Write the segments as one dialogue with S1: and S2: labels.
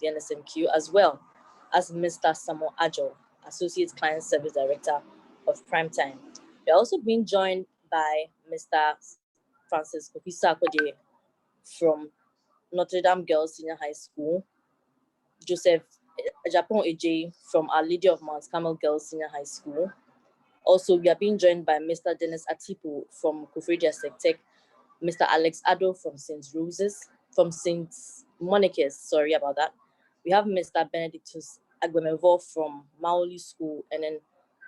S1: the NSMQ, as well as Mr. Samo Ajo, Associate Client Service Director of Primetime. We are also being joined by Mr. Francis Kopisa Akode from Notre Dame Girls Senior High School, Joseph Japon Eje from Our Lady of Mount Carmel Girls Senior High School. Also, we are being joined by Mr. Dennis Atipu from Kufredia Sectec, Mr. Alex Ado from St. Monica's, sorry about that. We have Mr. Benedictus Agwemevo from Mauli School, and then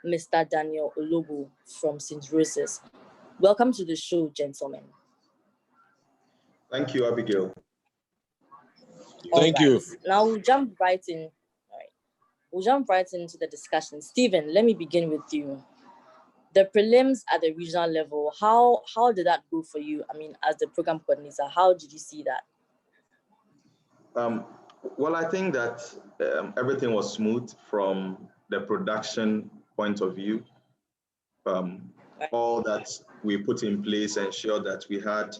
S1: Mr. Daniel Olobu from St. Rose's. Welcome to the show, gentlemen.
S2: Thank you, Abigail.
S3: Thank you.
S1: Now we'll jump right in. All right. We'll jump right into the discussion. Stephen, let me begin with you. The prelims at the regional level, how did that go for you? I mean, as the program coordinator, how did you see that?
S2: Well, I think that everything was smooth from the production point of view. All that we put in place ensured that we had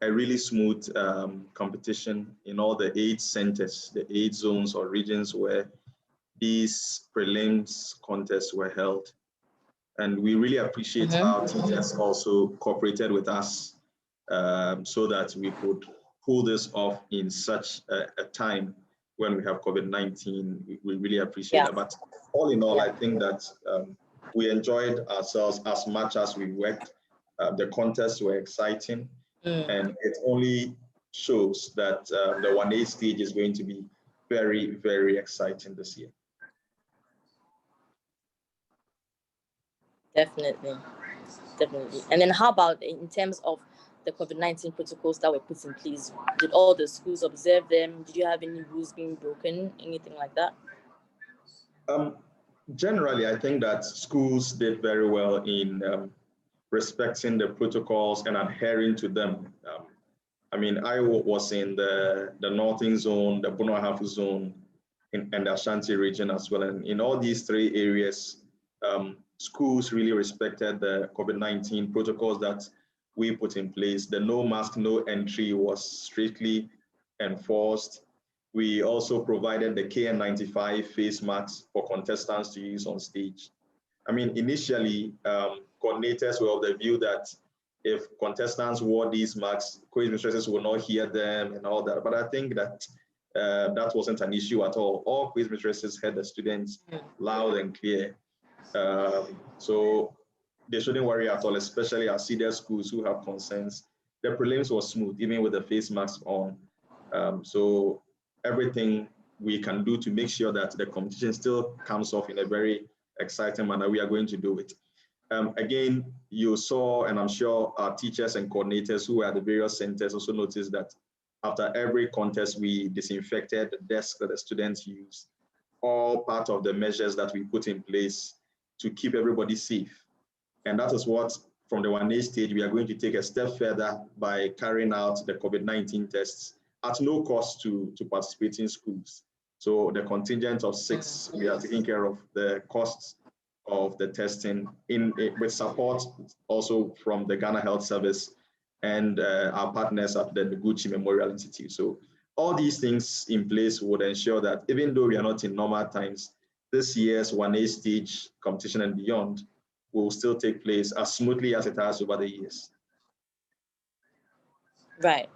S2: a really smooth competition in all the 8 centers, the 8 zones or regions where these prelims contests were held. And we really appreciate how teachers also cooperated with us so that we could pull this off in such a time when we have COVID-19. We really appreciate that. But all in all, I think that we enjoyed ourselves as much as we worked. The contests were exciting, and it only shows that the 1A stage is going to be very, very exciting this year.
S1: Definitely. And then how about in terms of the COVID-19 protocols that were put in place? Did all the schools observe them? Did you have any rules being broken? Anything like that?
S2: Generally, I think that schools did very well in respecting the protocols and adhering to them. I mean, I was in the northern zone, the Bono-Ahafo zone, and the Ashanti region as well. And in all these 3 areas, schools really respected the COVID-19 protocols that we put in place. The no mask, no entry was strictly enforced. We also provided the KN95 face masks for contestants to use on stage. I mean, initially, coordinators were of the view that if contestants wore these masks, quiz mistresses would not hear them and all that. But I think that that wasn't an issue at all. All quiz mistresses heard the students loud and clear. So they shouldn't worry at all, especially our senior schools who have concerns. The prelims was smooth, even with the face masks on. So everything we can do to make sure that the competition still comes off in a very exciting manner, we are going to do it. Again, you saw, and I'm sure our teachers and coordinators who were at the various centers also noticed that after every contest, we disinfected the desk that the students use, all part of the measures that we put in place to keep everybody safe. And that is what, from the 1A stage, we are going to take a step further by carrying out the COVID-19 tests at no cost to participating schools. So the contingent of 6, we are taking care of the costs of the testing with support also from the Ghana Health Service and our partners at the Noguchi Memorial Institute. So all these things in place would ensure that even though we are not in normal times, this year's 1A stage competition and beyond will still take place as smoothly as it has over the years.
S1: Right.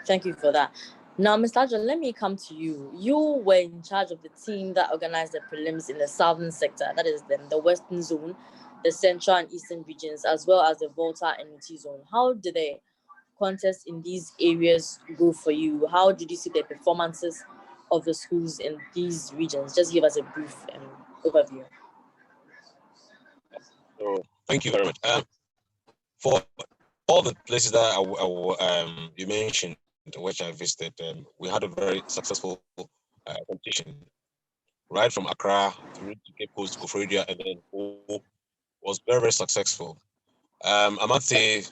S1: Thank you for that. Now, Mr. Ajo, let me come to you. You were in charge of the team that organized the prelims in the southern sector, that is the western zone, the central and eastern regions, as well as the Volta-Oti zone. How did the contests in these areas go for you? How did you see the performances of the schools in these regions? Just give us a brief overview.
S3: So, thank you very much. For all the places that you mentioned, which I visited, we had a very successful competition, right from Accra through to Cape Coast, Kufredia, and then was very, very successful. I must say,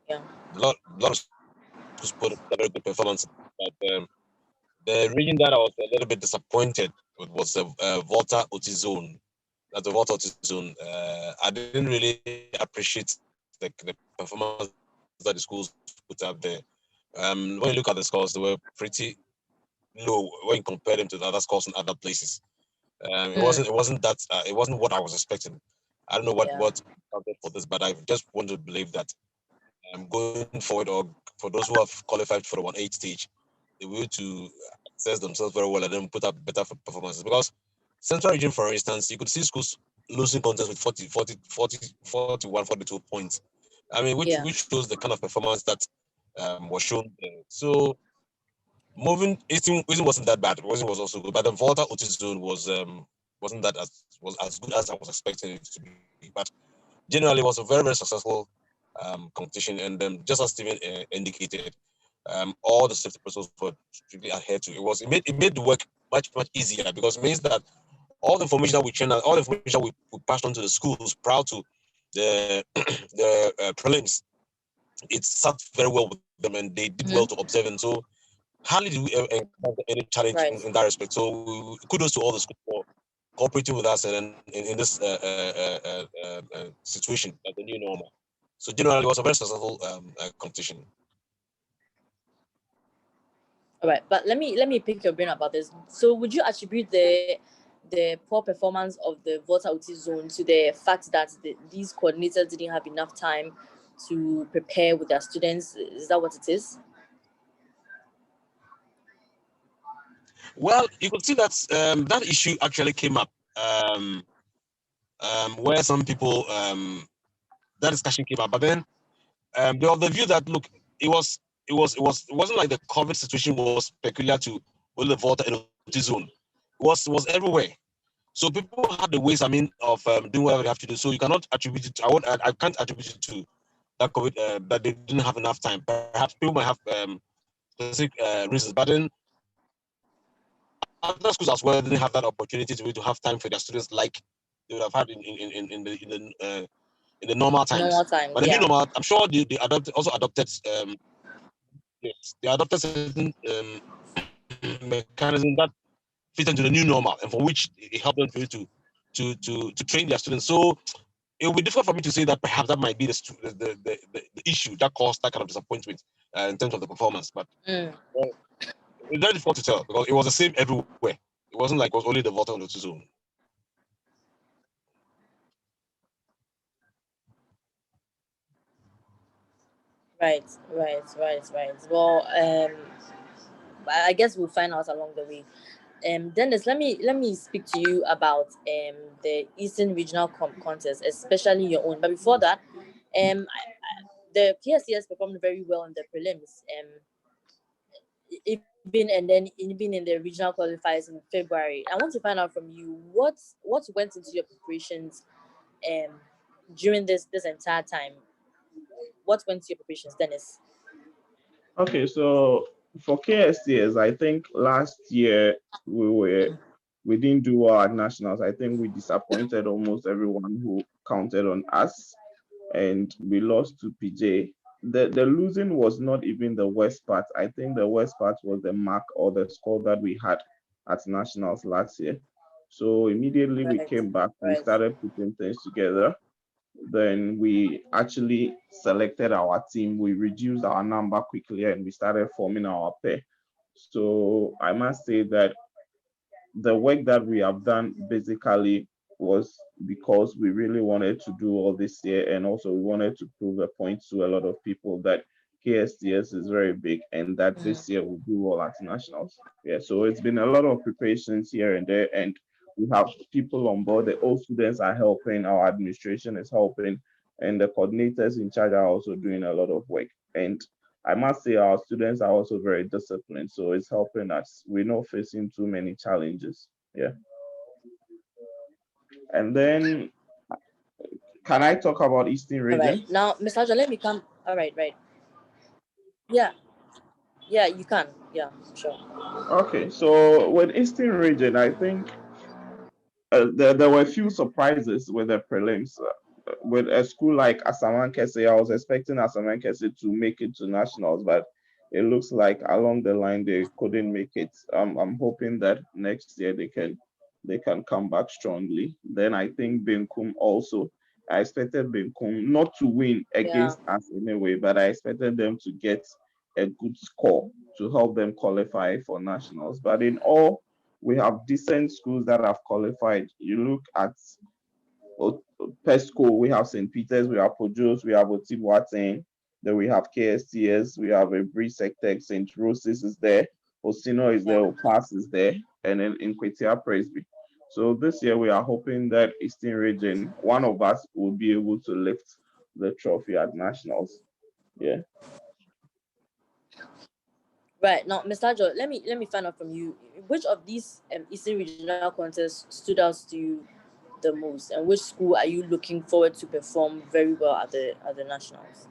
S3: a lot of schools put a very good performance, but the region that I was a little bit disappointed with was the Volta-Oti Zone. At the Volta-Oti Zone, I didn't really appreciate the performance that the schools put up there. When you look at the scores, they were pretty low when you compare them to the other scores in other places. It wasn't that it wasn't what I was expecting. I don't know what counted for this, but I just want to believe that going forward, or for those who have qualified for the 1-8 stage, they will to assess themselves very well and then put up better performances. Because Central Region, for instance, you could see schools losing contests with 41, 42 points. I mean, which shows the kind of performance that was shown there. So moving, Eastern wasn't that bad. Eastern was also good, but the Volta-Oti Zone wasn't that was as good as I was expecting it to be. But generally, it was a very, very successful competition, and just as Stephen indicated, all the safety protocols were strictly adhered to. It made the work much easier, because it means that all the information that we channel, all the information that we passed on to the schools prior to the the prelims, it sat very well with them, and they did well to observe. And so hardly did we encounter any challenge in that respect. So kudos to all the schools for cooperating with us and in this situation, like the new normal. So generally, it was a very successful competition.
S1: All right, but let me pick your brain about this. So, would you attribute the poor performance of the Volta-Oti zone to the fact that these coordinators didn't have enough time to prepare with their students? Is that what it is?
S3: Well, you could see that that issue actually came up, where some people that discussion came up, but then they were of the view that look, it wasn't like the COVID situation was peculiar to only the Volta and Oti zone. It was everywhere. So people had the ways, I mean, of doing whatever they have to do. So you cannot attribute it. I can't attribute it to that COVID, that they didn't have enough time. Perhaps people might have specific reasons, but then other schools as well didn't have that opportunity to have time for their students like they would have had in the normal times.
S1: Normal times,
S3: But the new normal, I'm sure they adopted yes, they adopted certain mechanism that fit into the new normal, and for which it helped them to train their students. So it will be difficult for me to say that perhaps that might be the issue that caused that kind of disappointment in terms of the performance. But it's very difficult to tell, because it was the same everywhere. It wasn't like it was only the Volta-Oti zone.
S1: Right. Well, I guess we'll find out along the way. Dennis, let me speak to you about the Eastern Regional Contest, especially your own. But before that, the KSCS performed very well in the prelims. Even in the regional qualifiers in February. I want to find out from you what went into your preparations during this entire time. What went into your preparations, Dennis?
S4: Okay, so for KSTS, I think last year we didn't do well at nationals. I think we disappointed almost everyone who counted on us, and we lost to PJ. The losing was not even the worst part. I think the worst part was the mark or the score that we had at nationals last year. So immediately we came back, we started putting things together. Then we actually selected our team. We reduced our number quickly and we started forming our pair. So I must say that the work that we have done basically was because we really wanted to do all this year, and also we wanted to prove a point to a lot of people that KSTS is very big and that this year we'll do well at nationals. Yeah, so it's been a lot of preparations here and there, and we have people on board. The old students are helping, our administration is helping, and the coordinators in charge are also doing a lot of work. And I must say our students are also very disciplined, so it's helping us. We're not facing too many challenges. Yeah. And then, can I talk about Eastern
S1: All
S4: region?
S1: right. Now, Mr. Ajo, let me come. All right, right. Yeah, yeah, you can. Yeah, sure.
S4: Okay, so with Eastern region, I think there were a few surprises with the prelims. With a school like Asaman Kese, I was expecting Asaman Kese to make it to nationals, but it looks like along the line they couldn't make it. I'm hoping that next year they can come back strongly. Then I think Benkum also. I expected Benkum not to win against us anyway, but I expected them to get a good score to help them qualify for nationals. But in all, we have decent schools that have qualified. You look at PESCO, we have St. Peter's, we have Pojos, we have Otibuaten, then we have KSTS, we have a Sectec, St. Rose's is there, Osino is there, Opas is there, and then in Kwetia Presby. So this year we are hoping that Eastern Region, one of us will be able to lift the trophy at nationals. Yeah.
S1: Right now, Mr. Ajo, let me find out from you, which of these Eastern Regional contests stood out to you the most, and which school are you looking forward to perform very well at the nationals?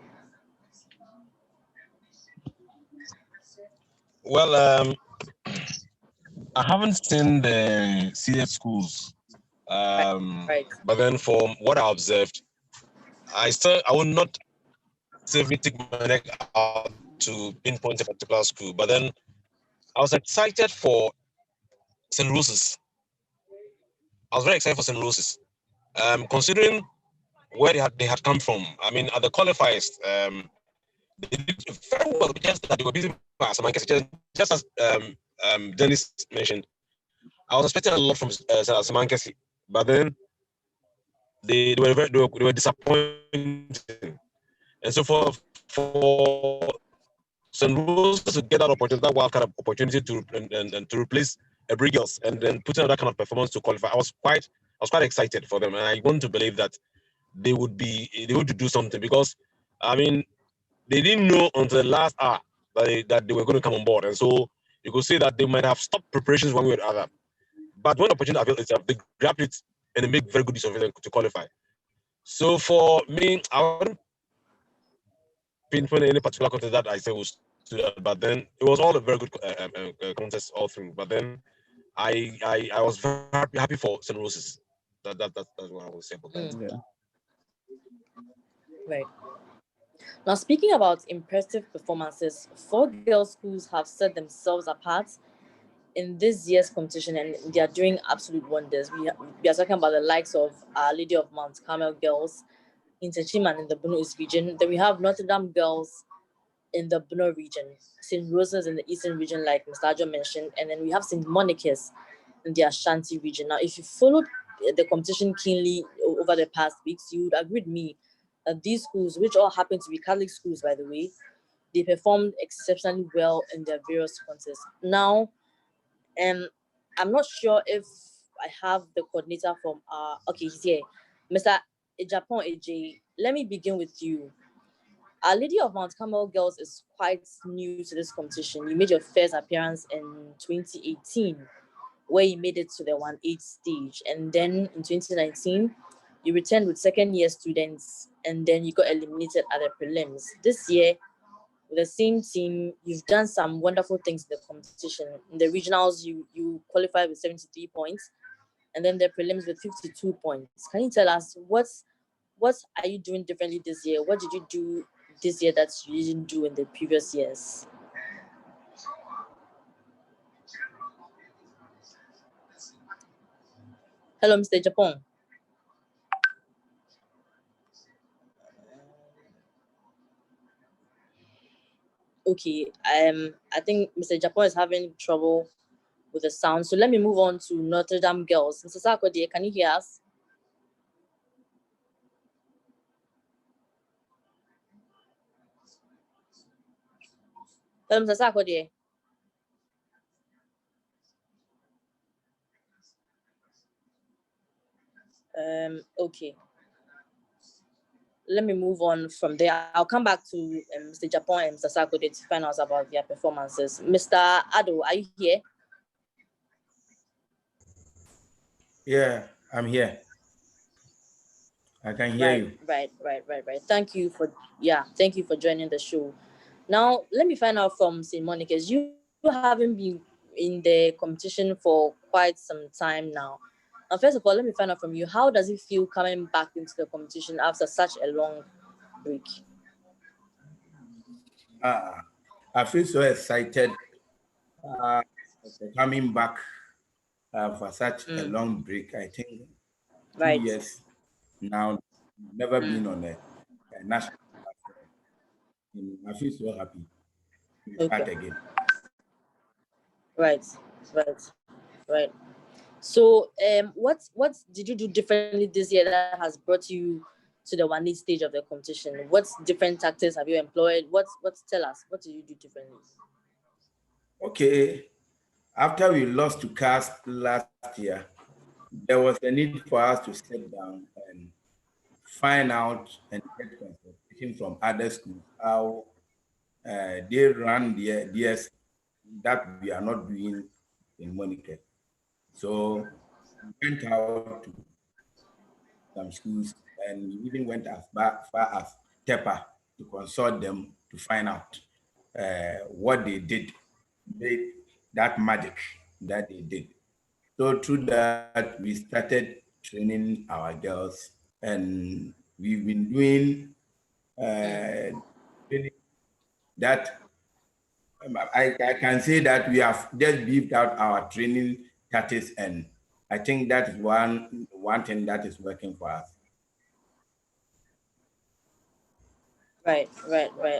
S3: Well, I haven't seen the CF schools,
S1: Right.
S3: but then from what I observed, I will not safely take my neck out to pinpoint a particular school, but then I was excited for St. Rose's. I was very excited for St. Rose's, considering where they had come from. I mean, at the qualifiers, they did very well, just that they were busy by Samankesi. Just as Dennis mentioned, I was expecting a lot from Samankesi, but then they were disappointing. And so for St. Rose to get that opportunity, that wild kind of opportunity to replace a Girls and then put in that kind of performance to qualify, I was quite excited for them, and I want to believe that they would do something, because I mean they didn't know until the last hour that they were going to come on board, and so you could say that they might have stopped preparations one way or the other. But when the opportunity availed itself, they grabbed it and they make very good use of it to qualify. So for me, I wouldn't pinpoint any particular contest that I say was stood out, but then it was all a very good contest all through. But then I was very happy for St. Rose's. That's what I would say about that.
S4: Yeah.
S1: Right. Now, speaking about impressive performances, 4 girls schools have set themselves apart in this year's competition, and they are doing absolute wonders. We are talking about the likes of Our Lady of Mount Carmel girls in Techiman in the Bono East region. Then we have Notre Dame girls in the Bono region, St. Rose's in the Eastern region, like Mr. Ajo mentioned, and then we have St. Monica's in the Ashanti region. Now, if you followed the competition keenly over the past weeks, you would agree with me that these schools, which all happen to be Catholic schools, by the way, they performed exceptionally well in their various contests. Now, I'm not sure if I have the coordinator from okay, he's here. Mr. Japan AJ, let me begin with you. Our Lady of Mount Carmel Girls is quite new to this competition. You made your first appearance in 2018, where you made it to the 1/8 stage. And then in 2019, you returned with second-year students, and then you got eliminated at the prelims. This year, with the same team, you've done some wonderful things in the competition. In the regionals, you qualified with 73 points, and then the prelims with 52 points. Can you tell us what are you doing differently this year? What did you do this year that you didn't do in the previous years? Hello, Mr. Japan. Okay, I think Mr. Japan is having trouble with the sound. So let me move on to Notre Dame girls. Mr. Sarkodie, can you hear us? Hello, Mr. Sarkodie. Okay. Let me move on from there. I'll come back to Mr. Japan and Mr. Sarkodie to find out about their performances. Mr. Ado, are you here?
S5: Yeah, I'm here. I can hear you.
S1: Right. Thank you for joining the show. Now, let me find out from St. Monica's. You haven't been in the competition for quite some time now. First of all, let me find out from you, how does it feel coming back into the competition after such a long break?
S5: I feel so excited coming back for such a long break. I think 2 years now, never been on a national platform. I feel so happy. start again.
S1: Right. So, what did you do differently this year that has brought you to the 1-8 stage of the competition? What different tactics have you employed? Tell us, what did you do differently?
S5: Okay, after we lost to CAS last year, there was a need for us to sit down and find out and get consultation from other schools how they run their DS that we are not doing in Monica. So we went out to some schools and we even went as far as Tepa to consult them to find out what they did, that magic that they did. So through that, we started training our girls, and we've been doing that. I can say that we have just beefed out our training tactics, and I think that is one thing that is working for us.
S1: Right.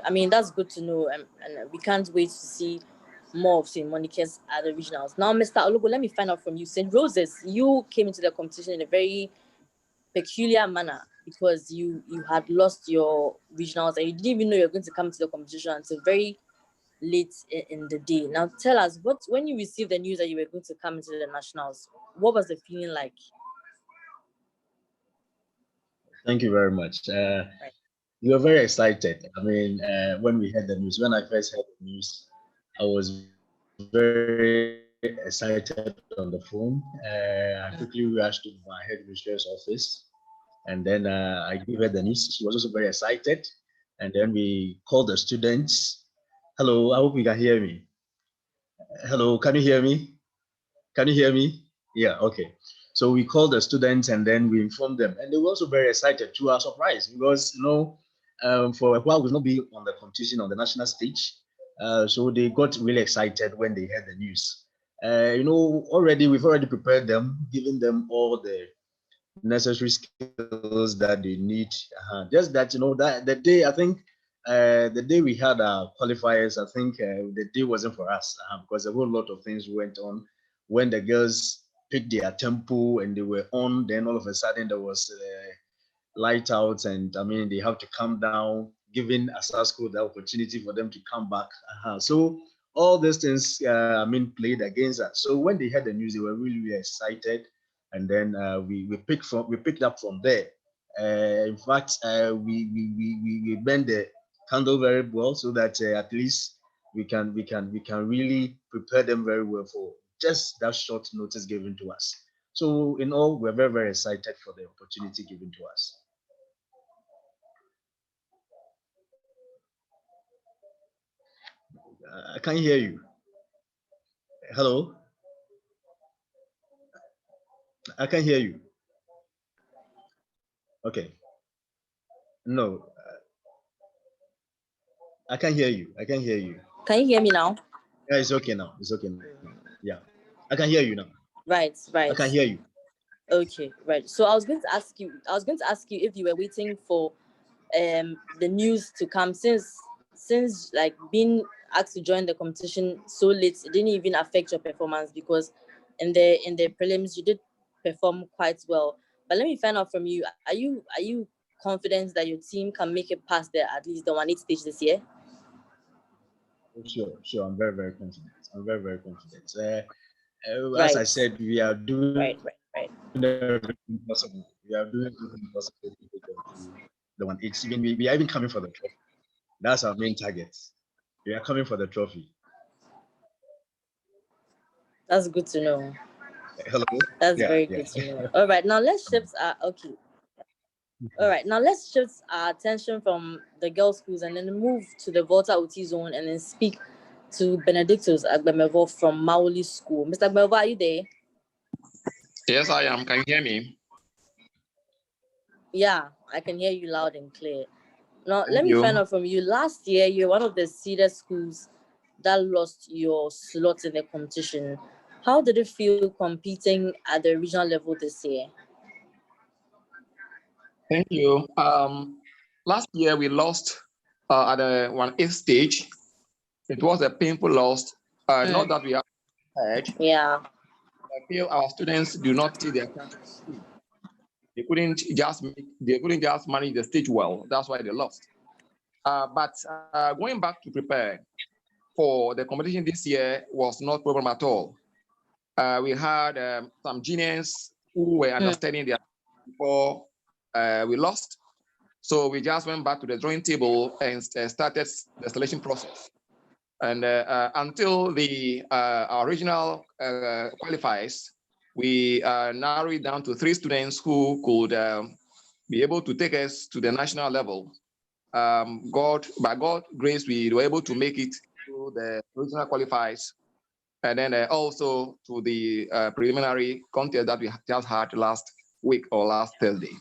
S1: I mean, that's good to know, and we can't wait to see more of St. Monica's at the regionals. Now, Mr. Olugo, let me find out from you. St. Rose's, you came into the competition in a very peculiar manner because you had lost your regionals and you didn't even know you were going to come to the competition until very late in the day. Now, tell us, when you received the news that you were going to come into the nationals, what was the feeling like?
S6: Thank you very much. We were very excited. I mean, when we heard the news, when I first heard the news, I was very excited on the phone. I quickly rushed to my headmistress' office, and then I gave her the news. She was also very excited. And then we called the students. Hello, I hope you can hear me. Hello, can you hear me? Can you hear me? Yeah, okay. So we called the students and then we informed them. And they were also very excited to our surprise because, for a while we've not been on the competition on the national stage. So they got really excited when they heard the news. We've already prepared them, giving them all the necessary skills that they need. Just that, that the day, I think, the day we had our qualifiers, I think the day wasn't for us because a whole lot of things went on. When the girls picked their tempo and they were on, then all of a sudden there was light out, and I mean, they have to come down, giving Asasco the opportunity for them to come back. So all these things, played against us. So when they heard the news, they were really, really excited. And then we picked up from there. In fact, we bend the candle very well so that at least we can really prepare them very well for just that short notice given to us. So in all, we're very, very excited for the opportunity given to us. I can't hear you. Hello? I can't hear you. Okay. No. I can't hear you. I can't hear you.
S1: Can you hear me now?
S6: Yeah, it's okay now. It's okay now. Yeah. I can hear you now.
S1: Right.
S6: I can hear you.
S1: Okay, right. So I was going to ask you if you were waiting for the news to come since like being asked to join the competition so late, it didn't even affect your performance because in the prelims you did perform quite well. But let me find out from you, are you confident that your team can make it past at least the 1-8 stage this year?
S6: Sure. I'm very, very confident.
S1: Right.
S6: As I said, we are doing
S1: right.
S6: everything possible. We are doing everything possible to get to the 1-8. Even we are even coming for the trophy. That's our main target. We are coming for the trophy.
S1: That's good to know.
S6: Hello.
S1: That's very good to know. All right, now let's shift our attention from the girls' schools and then move to the Volta-Oti zone and then speak to Benedictus Agbemevo from Mauli School. Mr. Agbemevo, are you there?
S7: Yes, I am. Can you hear me?
S1: Yeah, I can hear you loud and clear. Now, let me find out from you. Last year, you're one of the seeded schools that lost your slot in the competition. How did it feel competing at the regional level this year?
S7: Thank you. Last year we lost at the 1-8 stage, it was a painful loss. Not that we are hurt.
S1: Yeah.
S7: I feel our students do not see their chances. They couldn't just manage the stage well. That's why they lost. But going back to prepare for the competition this year was not problem at all. We had some genius who were understanding their before we lost. So we just went back to the drawing table and started the selection process. And until the our regional qualifiers, we narrowed it down to 3 students who could be able to take us to the national level. By God's grace, we were able to make it to the regional qualifiers, and then also to the preliminary contest that we just had last week or last Thursday.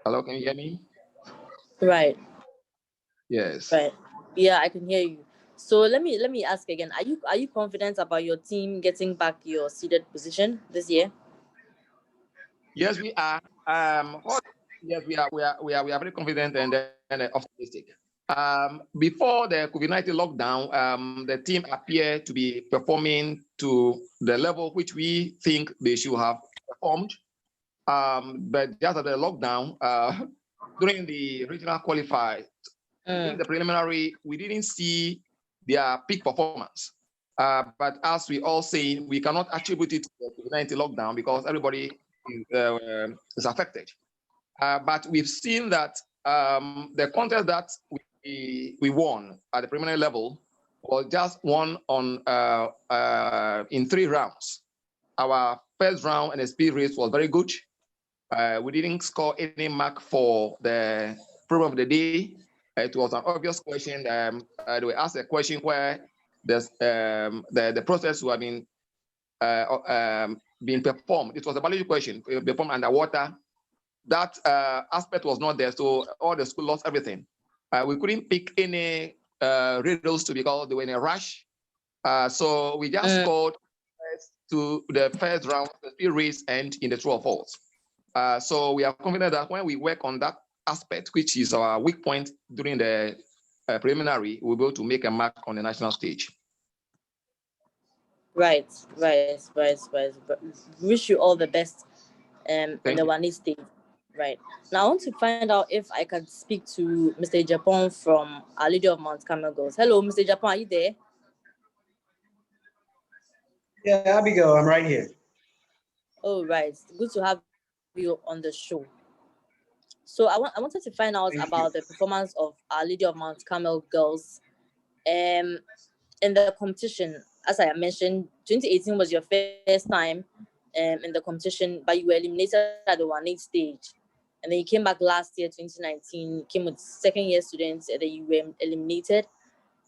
S7: Hello, can you hear me?
S1: Right.
S7: Yes.
S1: Right. Yeah, I can hear you. So let me ask again. Are you confident about your team getting back your seeded position this year?
S7: Yes, we are. Yes, we are very confident and optimistic. Before the COVID-19 lockdown, the team appeared to be performing to the level which we think they should have performed. But just at the lockdown, during the regional qualifier, during the preliminary, we didn't see their peak performance. But as we all say, we cannot attribute it to the COVID-19 lockdown because everybody is affected. But we've seen that the contest that we won at the preliminary level was just won on in 3 rounds. Our first round and the speed race was very good. We didn't score any mark for the problem of the day. It was an obvious question. They asked a question where the process was being performed. It was a biology question, performed underwater. That aspect was not there, so all the school lost everything. We couldn't pick any riddles to because they were in a rush. So we just scored to the first round, the speed race, and in the true or false. So we are confident that when we work on that aspect, which is our weak point during the preliminary, we'll be able to make a mark on the national stage.
S1: Right. Wish you all the best in the Wani stage. Right. Now I want to find out if I can speak to Mr. Japan from Our Lady of Mount Carmel Girls. Hello, Mr. Japan, are you there?
S8: Yeah, Abigail, I'm right here.
S1: Oh, right. Good to have you on the show. So I wanted to find out about the performance of Our Lady of Mount Carmel Girls in the competition. As I mentioned, 2018 was your first time in the competition, but you were eliminated at the 1-8 stage. And then you came back last year, 2019, came with second-year students, and then you were eliminated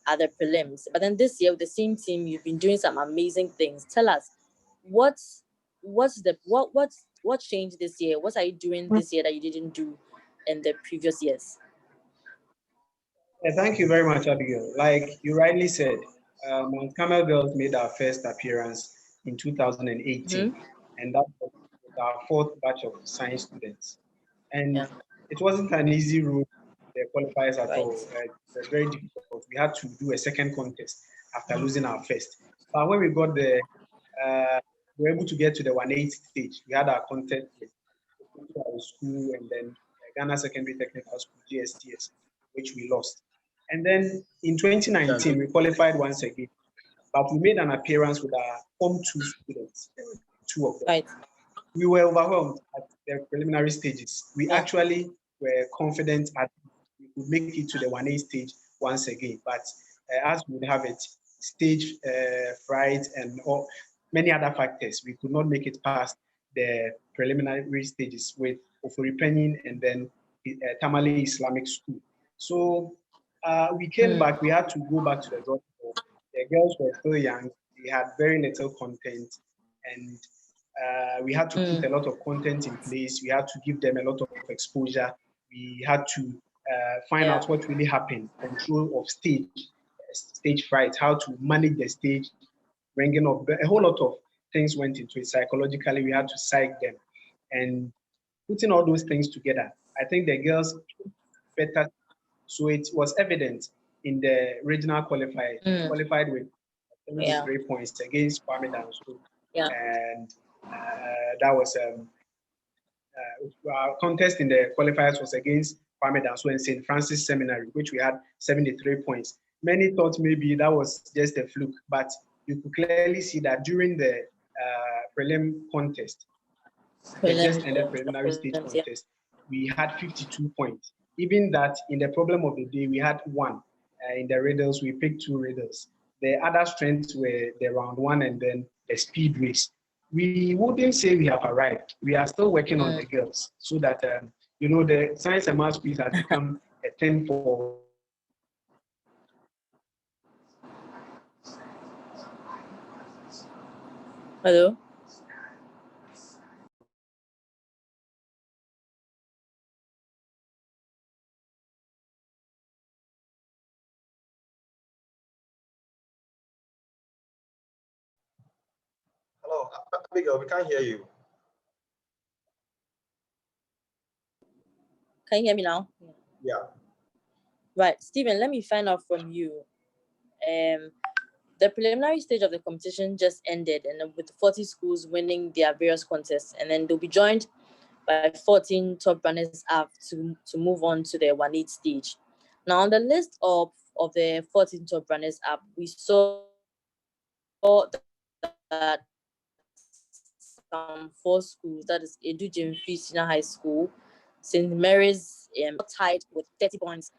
S1: at the prelims. But then this year, with the same team, you've been doing some amazing things. Tell us, what changed this year? What are you doing this year that you didn't do in the previous years?
S8: Yeah, thank you very much, Abigail. Like you rightly said, Mount Carmel Girls made our first appearance in 2018, and that was our 4th batch of science students. And it wasn't an easy road, the qualifiers at all. It was very difficult. We had to do a second contest after losing our first. But when we got there, we were able to get to the 1-8 stage. We had our contest with our school and then Ghana Secondary Technical School, GSTS, which we lost. And then in 2019, we qualified once again, but we made an appearance with our Form 2 students, 2 of them.
S1: Right.
S8: We were overwhelmed at the preliminary stages. We actually were confident that we could make it to the 1-8 stage once again, but as we would have it, stage fright and many other factors, we could not make it past the preliminary stages with Oforipenyin and then Tamale Islamic School. So we came back, we had to go back to the drawing board. The girls were still young, they had very little content, and we had to put a lot of content in place. We had to give them a lot of exposure. We had to find out what really happened, control of stage fright, how to manage the stage, bringing up a whole lot of things went into it. Psychologically, we had to psych them, and putting all those things together, I think the girls better So it was evident in the regional qualifier. Qualified with 73 points against Kwame Danso. And that was our contest in the qualifiers was against Kwame Danso and St. Francis Seminary, which we had 73 points. Many thought maybe that was just a fluke, but you could clearly see that during the prelim contest, the just ended preliminary stage contest, we had 52 points. Even that in the problem of the day, we had one. In the riddles, we picked 2 riddles. The other strengths were the round 1 and then the speed race. We wouldn't say we have arrived. We are still working on the girls so that, the science and math quiz has become a thing for.
S1: Hello?
S2: Hello, Abigail, we can't hear you.
S1: Can you hear me now?
S2: Yeah.
S1: Right, Stephen, let me find out from you. The preliminary stage of the competition just ended, and with 40 schools winning their various contests, and then they'll be joined by 14 top runners up to move on to the 1-8 stage. Now, on the list of the 14 top runners up, we saw that some 4 schools, that is Edu Jemfi Senior High School, St. Mary's, tied with 30 points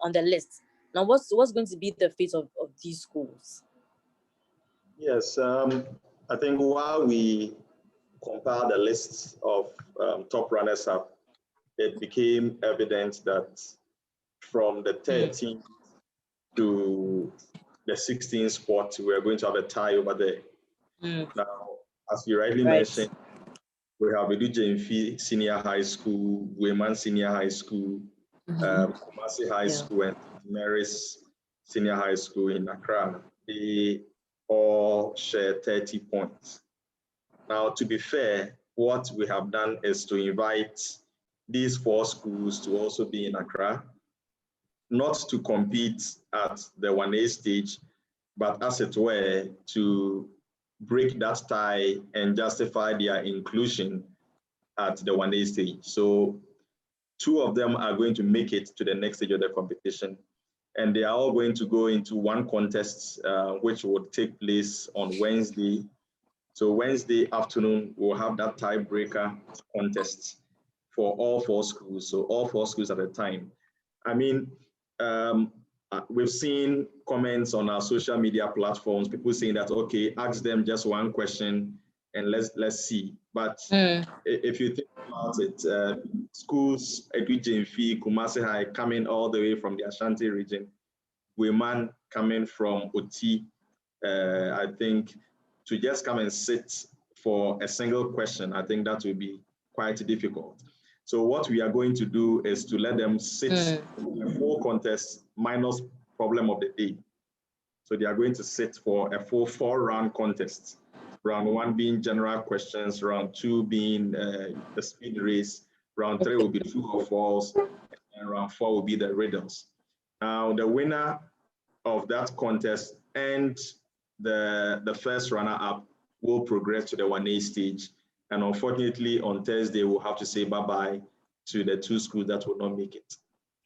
S1: on the list. Now, what's going to be the fate of these schools?
S2: Yes, I think while we compare the lists of top runners up, it became evident that from the 13th to the 16th spot, we are going to have a tie over there. Now, as you rightly mentioned, we have Edu Jemfi Senior High School, Weman Senior High School, Kumasi High School, and Mary's Senior High School in Accra. They all share 30 points. Now, to be fair, what we have done is to invite these 4 schools to also be in Accra, not to compete at the 1A stage, but as it were, to break that tie and justify their inclusion at the 1A stage. So 2 of them are going to make it to the next stage of the competition. And they are all going to go into one contest, which will take place on Wednesday. So Wednesday afternoon, we'll have that tiebreaker contest for all 4 schools. So all 4 schools at a time. I mean, we've seen comments on our social media platforms, people saying that, okay, ask them just one question and let's see. But if you think about it, schools, Edu Jemfi, Kumasi High, coming all the way from the Ashanti region, Weman coming from Oti, I think to just come and sit for a single question, I think that will be quite difficult. So what we are going to do is to let them sit for a full contest minus problem of the day. So they are going to sit for a full 4-round contest. Round 1 being general questions, round 2 being the speed race, round 3 will be true or false, and round 4 will be the riddles. Now, the winner of that contest and the first runner-up will progress to the 1A stage. And unfortunately, on Thursday, we'll have to say bye-bye to the 2 schools that will not make it.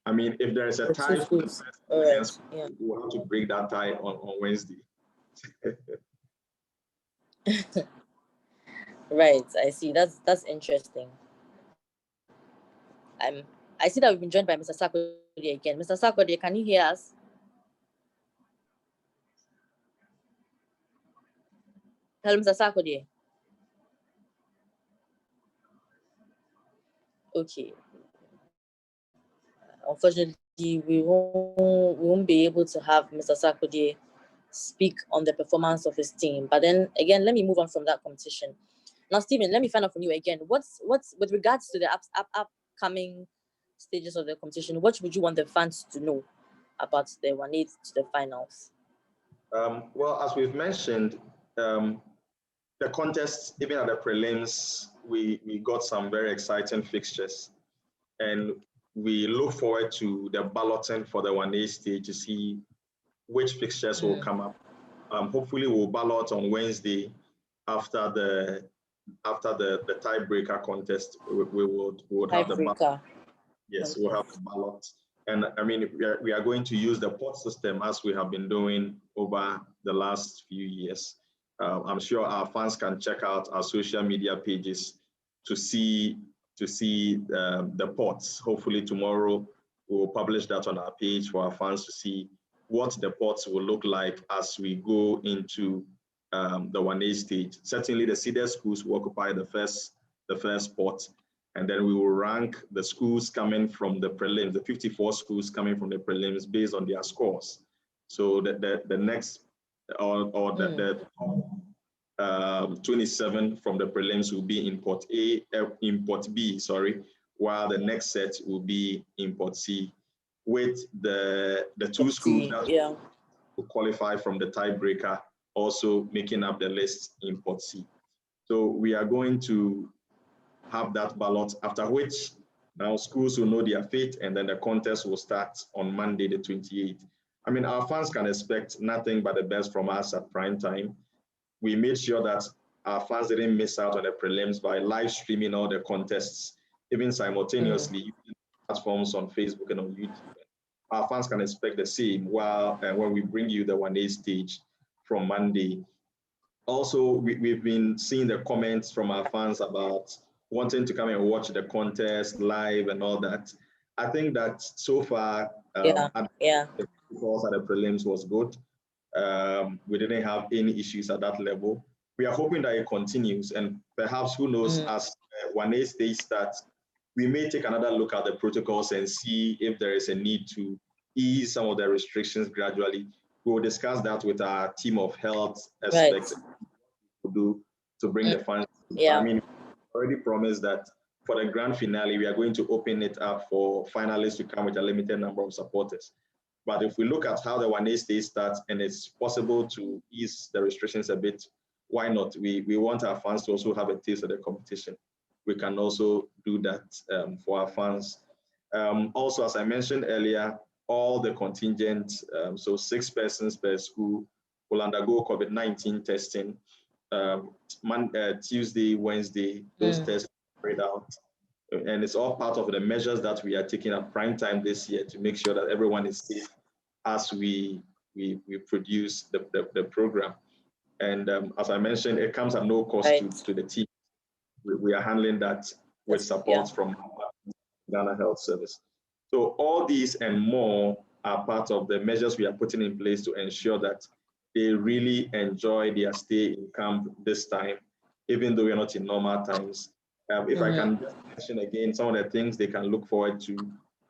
S2: I mean, if there is a tie for the first we'll have to break that tie on Wednesday.
S1: Right, I see. That's interesting. I see that we've been joined by Mr. Sarkodie again. Mr. Sarkodie, can you hear us? Hello, Mr. Sarkodie. Okay. Unfortunately, we won't be able to have Mr. Sarkodie speak on the performance of his team. But then again, let me move on from that competition. Now, Stephen, let me find out from you again. What's with regards to the upcoming stages of the competition? What would you want the fans to know about the 1-8 to the finals?
S2: Well, as we've mentioned, the contests, even at the prelims, we got some very exciting fixtures. And we look forward to the balloting for the 1A stage to see which fixtures will come up. Hopefully we'll ballot on Wednesday after the tiebreaker contest. We would have the ballot. Yes, we'll have the ballot. And I mean, we are going to use the pot system as we have been doing over the last few years. I'm sure our fans can check out our social media pages to see the pots. Hopefully tomorrow we'll publish that on our page for our fans to see what the pots will look like as we go into the 1A stage. Certainly the seeded schools will occupy the first pot, and then we will rank the schools coming from the prelims, the 54 schools coming from the prelims based on their scores. So the next the 27 from the prelims will be in pot B, while the next set will be in pot C, with the two schools that will qualify from the tiebreaker also making up the list in pot C. So we are going to have that ballot, after which now schools will know their fate, and then the contest will start on Monday the 28th. I mean, our fans can expect nothing but the best from us at prime time. We made sure that our fans didn't miss out on the prelims by live streaming all the contests, even simultaneously using platforms on Facebook and on YouTube. Our fans can expect the same while when we bring you the 1A stage from Monday. Also, we've been seeing the comments from our fans about wanting to come and watch the contest live and all that. I think that so far, the calls at the prelims was good. We didn't have any issues at that level. We are hoping that it continues, and perhaps, who knows, as 1A stage starts, we may take another look at the protocols and see if there is a need to ease some of the restrictions gradually. We'll discuss that with our team of health experts to do to bring the funds. I mean, already promised that for the grand finale, we are going to open it up for finalists to come with a limited number of supporters. But if we look at how the 1A stage starts and it's possible to ease the restrictions a bit, why not? We want our fans to also have a taste of the competition. We can also do that for our fans. Also, as I mentioned earlier, all the contingent, so 6 persons per school, will undergo COVID-19 testing. Tuesday, Wednesday, those tests are carried out. And it's all part of the measures that we are taking at prime time this year to make sure that everyone is safe as we produce the program. And as I mentioned, it comes at no cost to the team. We are handling that with support from Ghana Health Service. So all these and more are part of the measures we are putting in place to ensure that they really enjoy their stay in camp this time, even though we're not in normal times. If I can just mention again some of the things they can look forward to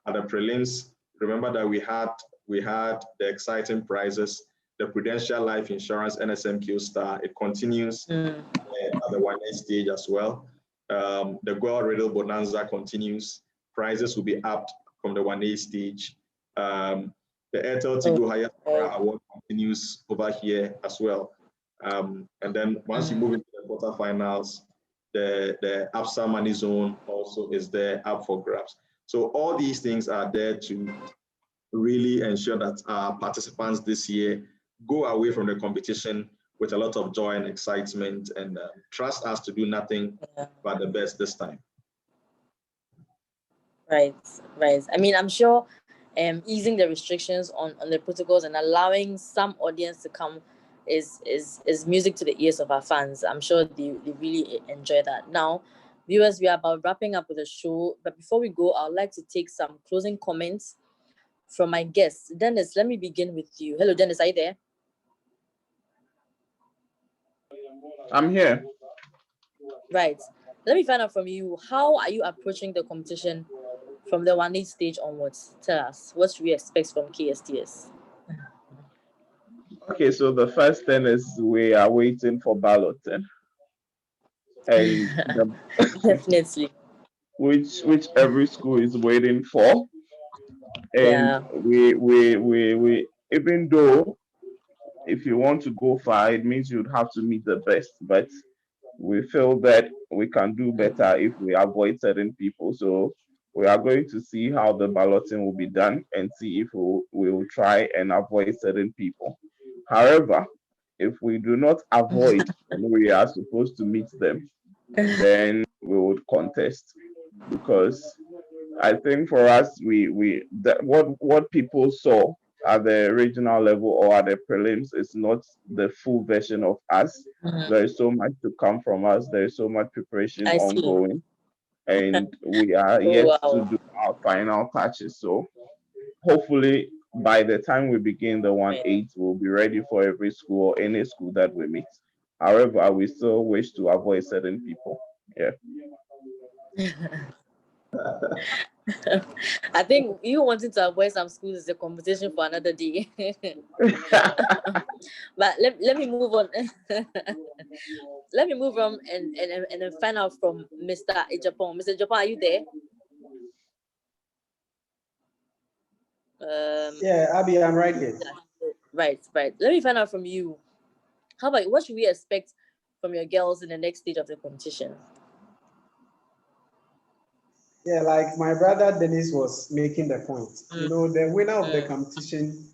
S2: at the prelims. Remember that we had the exciting prizes, the Prudential Life Insurance NSMQ Star. It continues at the 1A stage as well. The Gold Riddle Bonanza continues. Prizes will be upped from the 1A stage. The Airtel Tigo Highest Award continues over here as well. And then once you move into the quarterfinals, the ABSA Money Zone also is there up for grabs. So all these things are there to really ensure that our participants this year go away from the competition with a lot of joy and excitement, and trust us to do nothing but the best this time.
S1: Right. I mean, I'm sure easing the restrictions on the protocols and allowing some audience to come is music to the ears of our fans. I'm sure they really enjoy that. Now, viewers, we are about wrapping up with the show, but before we go, I'd like to take some closing comments from my guests. Dennis, let me begin with you. Hello, Dennis, are you there?
S4: I'm here.
S1: Right. Let me find out from you, how are you approaching the competition from the 1A stage onwards? Tell us, what should we expect from KSTS?
S4: Okay, so the first thing is we are waiting for balloting. And
S1: definitely.
S4: which every school is waiting for. And we even though if you want to go far, it means you'd have to meet the best. But we feel that we can do better if we avoid certain people. So We are going to see how the balloting will be done and see if we will try and avoid certain people. However, if we do not avoid and we are supposed to meet them, then we would contest, because I think for us, what people saw at the regional level or at the prelims is not the full version of us. There is so much to come from us. There is so much preparation
S1: I see.
S4: ongoing, and we are
S1: Oh,
S4: yet to
S1: wow.
S4: do our final touches. So hopefully, by the time we begin the 1-8, we'll be ready for every school or any school that we meet. However, we still wish to avoid certain people. Yeah.
S1: I think you wanting to avoid some schools is a conversation for another day. But let me move on. Let me move on and then find out from Mr. Ejapon. Mr. Ejapon, are you there?
S8: Yeah, Abby, I'm right here.
S1: Right. Let me find out from you. How about what should we expect from your girls in the next stage of the competition?
S8: Yeah, like my brother Dennis was making the point. You know, the winner of the competition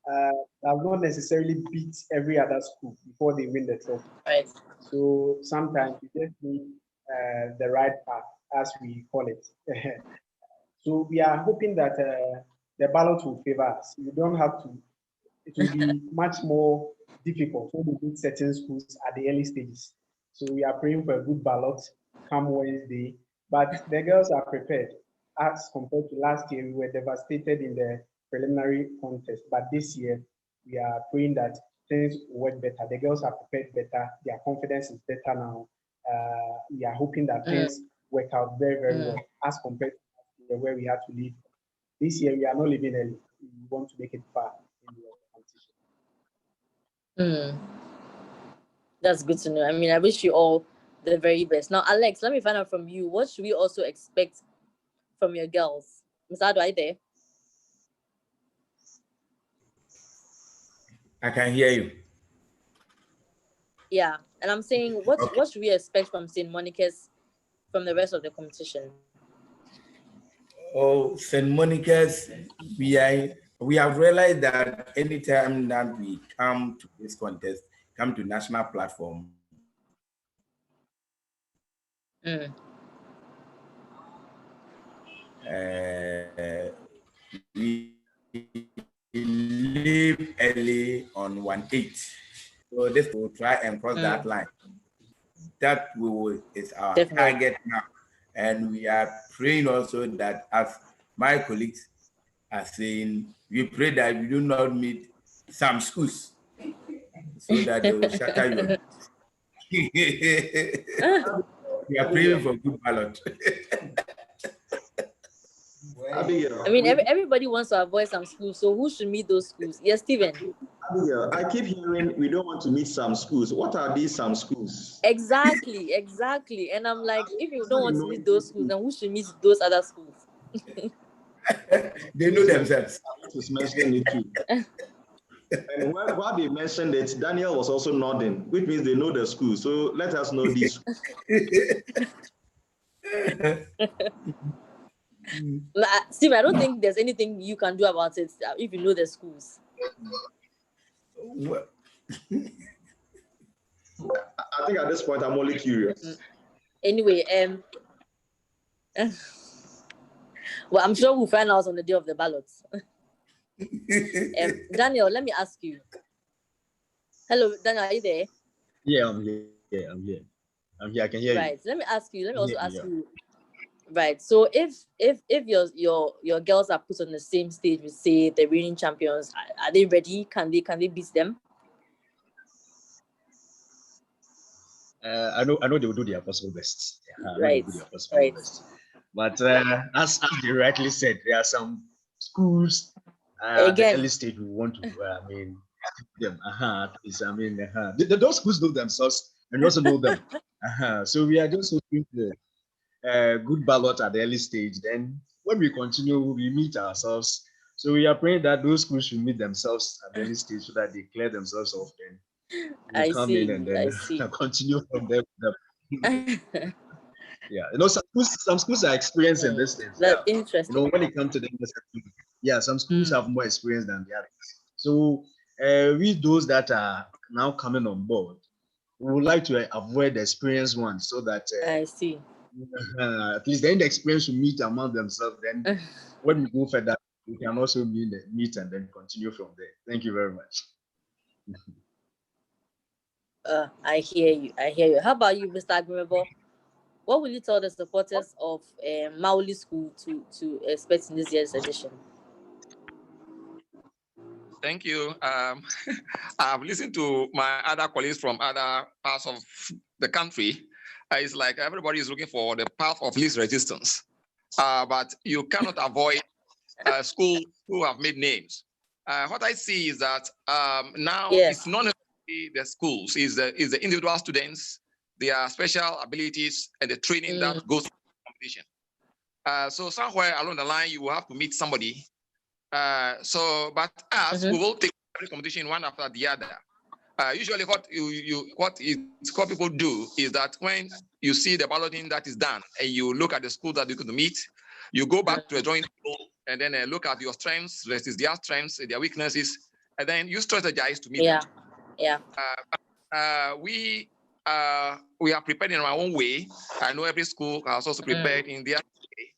S8: does not necessarily beat every other school before they win the trophy.
S1: Right.
S8: So sometimes you just need the right path, as we call it. So we are hoping that the ballot will favor us. You don't have to. It will be much more difficult when we meet certain schools at the early stages. So we are praying for a good ballot come Wednesday. But the girls are prepared. As compared to last year, we were devastated in the preliminary contest. But this year, we are praying that things will work better. The girls are prepared better. Their confidence is better now. We are hoping that things work out very, very well as compared to where we had to leave. This year, we are not leaving early. We want to make it far in the competition.
S1: That's good to know. I mean, I wish you all the very best. Now, Alex, let me find out from you. What should we also expect from your girls? Mr. Ado, are you there?
S5: I can hear you.
S1: Yeah, and I'm saying, what should we expect from St. Monica's from the rest of the competition?
S5: Oh, St. Monica's, we have realized that anytime that we come to this contest, come to national platform, we leave early on 1-8. So this will try and cross that line. That is our target now. And we are praying also that, as my colleagues are saying, we pray that we do not meet some schools so that they will shatter you. We are praying for good ballot.
S2: Abigail,
S1: I mean, everybody wants to avoid some schools, so who should meet those schools? Yes, Stephen.
S2: Abigail, I keep hearing we don't want to meet some schools. What are these some schools?
S1: Exactly. And I'm like, if you don't want to meet those schools, then who should meet those other schools?
S5: They know themselves.
S2: Just mentioning it too. And while they mentioned it, Daniel was also nodding, which means they know the school. So let us know these.
S1: Steve, I don't think there's anything you can do about it if you know the schools.
S2: I think at this point I'm only curious.
S1: Anyway, well, I'm sure we'll find out on the day of the ballots. Daniel, let me ask you. Hello, Daniel, are you there?
S6: Yeah, I'm here. I can hear you.
S1: Right. Let me ask you. Let me also ask you. Right. So if your girls are put on the same stage with, say, the reigning champions, are they ready? Can they beat them?
S6: I know they will do their possible best.
S1: Right.
S6: But as they rightly said, there are some schools at the early stage we want to them. Those schools know themselves and we also know them. So we are just hoping for good ballot at the early stage. Then when we continue, we meet ourselves. So we are praying that those schools should meet themselves at the early stage so that they clear themselves off. Then we'll come in and then continue from there. Yeah, some schools are experiencing this thing.
S1: That's
S6: Yeah.
S1: interesting.
S6: When it comes to the NSMQ, yeah, some schools have more experience than the others. So we those that are now coming on board, we would like to avoid the experienced ones so that
S1: I see.
S6: at least then the experience will meet among themselves. Then when we go further, we can also meet and then continue from there. Thank you very much.
S1: I hear you. I hear you. How about you, Mr. Agrimebo? What will you tell the supporters of Mauli School to expect in this year's edition?
S7: Thank you. I've listened to my other colleagues from other parts of the country. It's like everybody is looking for the path of least resistance. But you cannot avoid schools who have made names. What I see is that now it's not necessarily the schools, it's the individual students, their special abilities, and the training that goes to the competition. So somewhere along the line, you will have to meet somebody. But us, we will take every competition one after the other. Usually, what people do is that when you see the balloting that is done and you look at the school that you're going to meet, you go back to a drawing board and then look at your strengths versus their strengths, their weaknesses, and then you strategize to meet them. We are prepared in our own way. I know every school has also prepared in their way.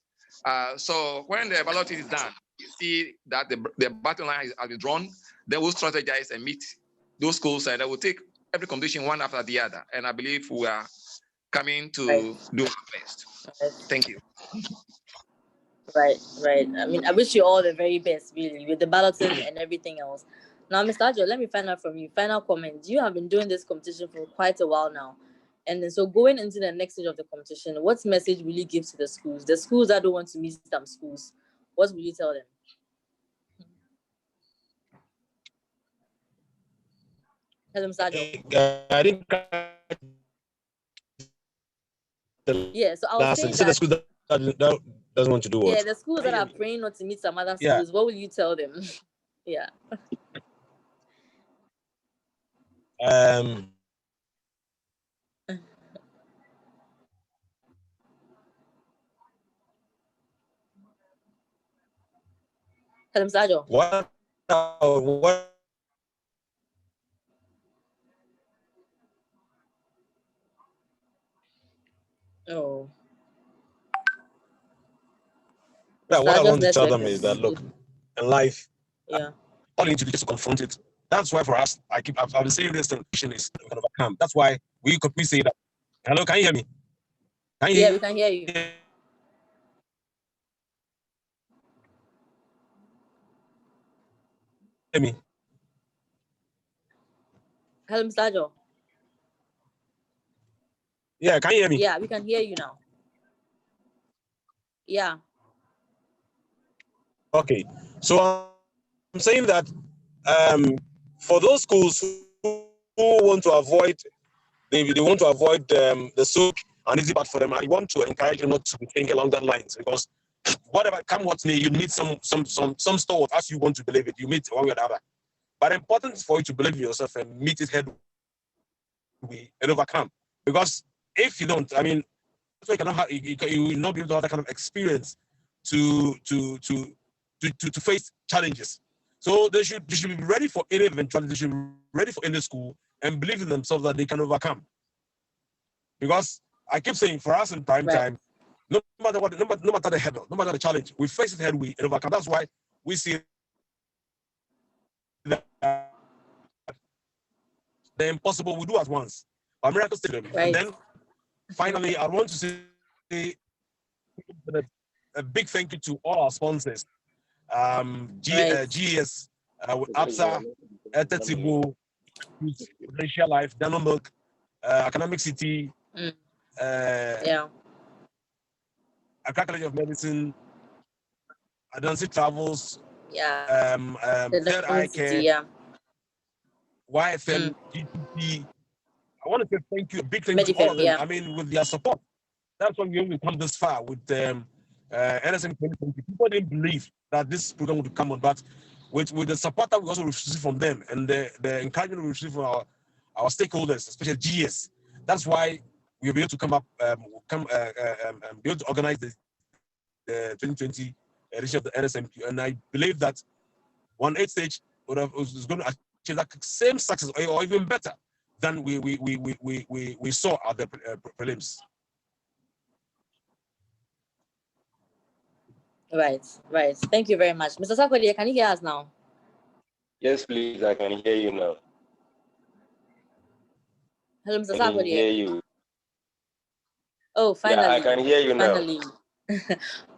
S7: So when the balloting is done, you see that the battle line has been drawn, then we'll strategize and meet those schools, and I will take every competition one after the other. And I believe we are coming to do our best. Thank you.
S1: Right. I mean, I wish you all the very best, really, with the balloting and everything else. Now, Mr. Ajo, let me find out from you. Final comment. You have been doing this competition for quite a while now. And then, so going into the next stage of the competition, what message will you give to the schools? The schools that don't want to meet some schools, what will you tell them? Hello, Mr. Ajo.
S3: I didn't.
S1: Yeah, so I was saying that
S3: the school that doesn't want to do what?
S1: Yeah, the schools that are praying not to meet some other schools, what will you tell them? Yeah. Hello, Mr. Ajo.
S3: What?
S1: Oh.
S3: Yeah, what I want to tell them is that look, in life, all you need to do is to confront it. That's why for us, I've been saying this temptation is kind of a camp. That's why we say that. Hello, can you hear me?
S1: We can hear you.
S3: Hear me?
S1: Hello, Mr. Ajo.
S3: Yeah, can you hear me?
S1: Yeah, we can hear you now. Yeah.
S3: Okay, so I'm saying that for those schools who want to avoid, they want to avoid the soup and easy part for them. I want to encourage you not to be thinking along that lines, because whatever come what may, you meet some store as you want to believe it. You meet one way or the other, but important is for you to believe in yourself and meet it head and overcome. Because if you don't, I mean, you will not be able to have that kind of experience to face challenges. So they should be ready for any eventuality. They should be ready for any school and believe in themselves that they can overcome. Because I keep saying, for us in prime time, no matter what, no matter the hurdle, no matter the challenge, we face it head and overcome. That's why we see that the impossible we do at once. A miracle still. And then finally, I want to say a big thank you to all our sponsors. GS, APSA, Etetibu, Racial Life, Dano Milk, Academic City, Accra College of Medicine, Adansi Travels, Third Eye Care, YFM, GTP. I want to say thank you, a big thank you to all of them. I mean, with their support, that's why we only come this far with NSMQ. People didn't believe that this program would come on, but with the support that we also received from them and the encouragement we received from our stakeholders, especially GS, that's why we'll be able to be able to organize the 2020 edition of the NSMQ. And I believe that 1/8 stage is going to achieve that same success or even better than we saw at the prelims.
S1: Right. Thank you very much. Mr. Sarkodie, can you hear us now?
S9: Yes, please, I can hear you now.
S1: Hello, Mr.
S9: I can
S1: Sarkodie.
S9: hear you.
S1: Oh, finally.
S9: Yeah, I can hear you now.
S1: Finally.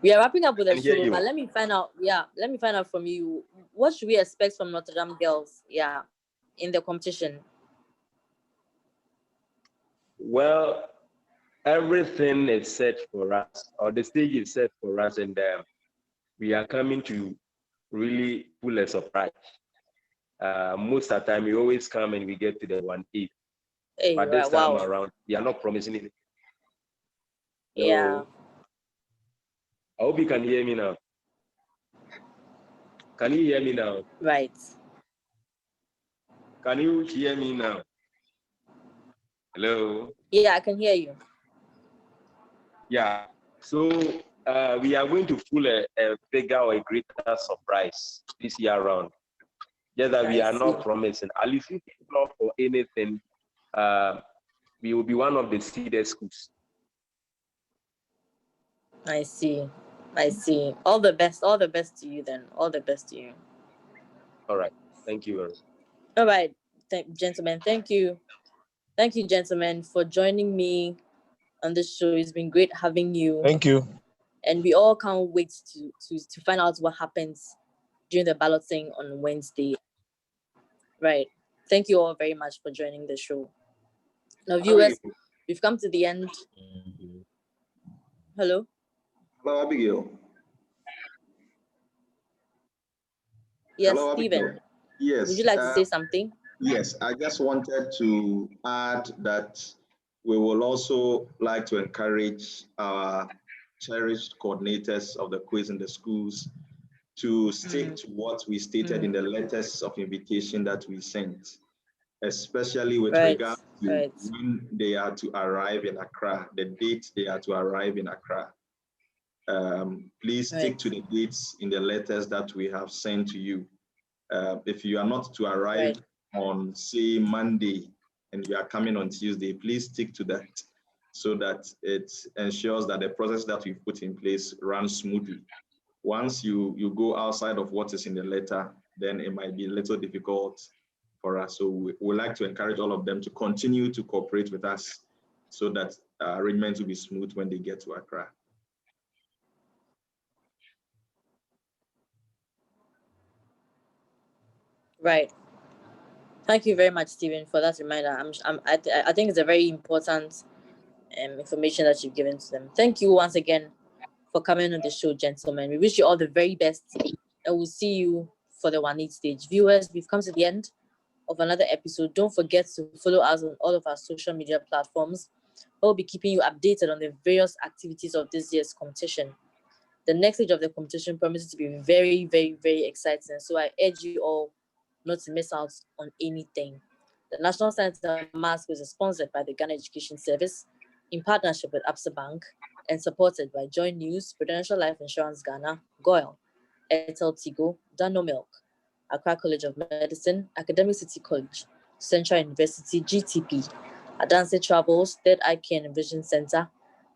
S1: We are wrapping up with the
S9: I can hear
S1: show,
S9: you.
S1: but let me find out from you. What should we expect from Notre Dame girls, in the competition?
S9: Well, everything is set for us, or the stage is set for us, and we are coming to really pull a surprise. Most of the time, we always come and we get to the 1/8.
S1: Hey,
S9: but this time around, we are not promising anything. So, I hope you can hear me now. Can you hear me now?
S1: Right.
S9: Can you hear me now? Hello?
S1: Yeah, I can hear you.
S9: Yeah. So we are going to pull a bigger or a greater surprise this year around. Just that we are not promising. At least if it's not for anything, we will be one of the seeded schools.
S1: I see. All the best to you then. All the best to you.
S9: All right. Thank you.
S1: All right, gentlemen. Thank you. Thank you, gentlemen, for joining me on this show. It's been great having you.
S3: Thank you.
S1: And we all can't wait to find out what happens during the balloting on Wednesday. Right. Thank you all very much for joining the show. Now, viewers, we've come to the end. Hello?
S2: Hello, Abigail.
S1: Yes,
S2: hello,
S1: Stephen.
S2: Abigail. Yes.
S1: Would you like to say something?
S2: Yes, I just wanted to add that we will also like to encourage our cherished coordinators of the quiz in the schools to stick to what we stated in the letters of invitation that we sent, especially with regard to when they are to arrive in Accra, the date they are to arrive in Accra. Please stick to the dates in the letters that we have sent to you. If you are not to arrive on, say, Monday, and you are coming on Tuesday, please stick to that so that it ensures that the process that we've put in place runs smoothly. Once you go outside of what is in the letter, then it might be a little difficult for us. So we would like to encourage all of them to continue to cooperate with us so that arrangements will be smooth when they get to Accra.
S1: Right. Thank you very much, Stephen, for that reminder. I think it's a very important information that you've given to them. Thank you once again for coming on the show, gentlemen. We wish you all the very best, and we'll see you for the 1/8 stage. Viewers, we've come to the end of another episode. Don't forget to follow us on all of our social media platforms. We'll be keeping you updated on the various activities of this year's competition. The next stage of the competition promises to be very, very, very exciting. So I urge you all not to miss out on anything. The National Center Mass Quiz is sponsored by the Ghana Education Service in partnership with Absa Bank and supported by Joy News, Prudential Life Insurance Ghana, GOIL, Airtel Tigo, Dano Milk, Accra College of Medicine, Academic City College, Central University, GTP, Adanse Travels, Third Eye Care and Vision Center,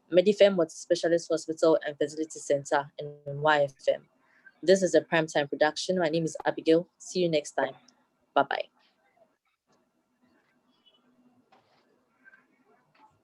S1: Medifem Multi-Specialist Hospital and Fertility Center, and YFM. This is a Primetime production. My name is Abigail. See you next time. Bye-bye.